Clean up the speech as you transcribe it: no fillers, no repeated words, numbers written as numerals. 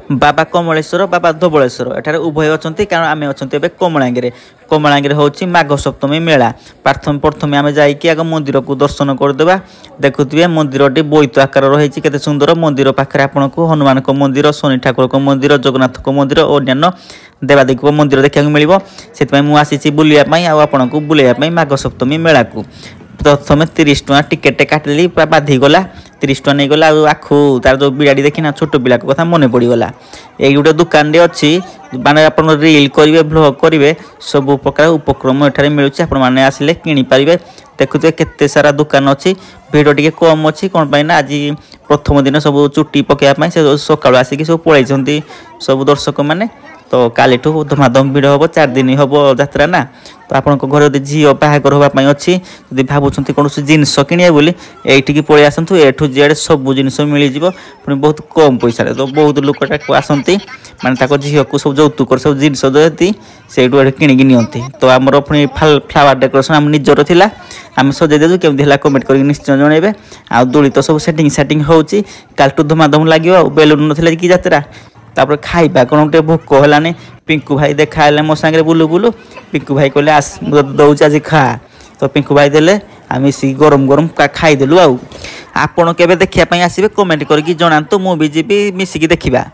बाबा कमलेश्वर बाबा धवलेश्वर एठार उभय अच्छा कारण आम अच्छा कमलांगे कमलांगे हूँ माघ सप्तमी मेला प्रथम आम जाकि आग मंदिर को दर्शन करदे देखुए मंदिर टी बोईत आकार रही केते सुंदर मंदिर पाखे आपण को हनुमान मंदिर शनि ठाकुर मंदिर जगन्नाथ मंदिर और अन्य देवादेवी मंदिर देखा मिले से मुझे बुलायापी आपण को बुलाइपी माघ सप्तमी मेला को प्रथम 30 टଙ୍କା टिकेट काटिदेली पूरा बाधिगला 30 टଙ୍କା नहीं गला आखु तार जो बिड़ाड़ी देखी छोट पिला कथा मन पड़गला ये गोटे दुकान अच्छी माने आप रील करेंगे ब्लॉग करेंगे सब प्रकार उपक्रम एठार मिलूँ आपण मैंने आसिले किनीपारे देखुए केते सारा दुकान अच्छी भिड़ टी कम अच्छी कौन पाई ना आज प्रथम दिन सब चुट्टी पकड़ा से सकाल आसिक सब पलि सब दर्शक मैंने तो काली धमाधम भिड़ हम 4 दिन हम यात्रा ना तो आपण घर झील बाहागर होगापी अच्छी जब भावुं कौन जिनस किणे बोली ये पलि आसतु एठू जेड सब जिनस मिल पुणी बहुत कम पैसा तो बहुत लोक आसती माने झील को सब यौतुक सब जिनस दिखती से किणिकी नियंती तो आमर पुणी फ्लावर डेकोरेशन आम निजर थिला आम सजाई देजु केमती कमेंट कर निश्चय जनइबे आ दोली तो सब सेटिंग होची कालटू धमाधम लगे बेलून ना कि यात्रा तापर खाइबा कौन गोटे भोक है पिंकू भाई देखा मो सांगे बुलू बुलू पिंकू भाई कहले आस दौच आज खा तो पिंकू भाई देले आम मिसिकी गरम गरम खाईदेलु आपण केबे देखिया पई आसीबे कमेंट करके जणांतु मु भी जीबी मिसिकी देखिबा।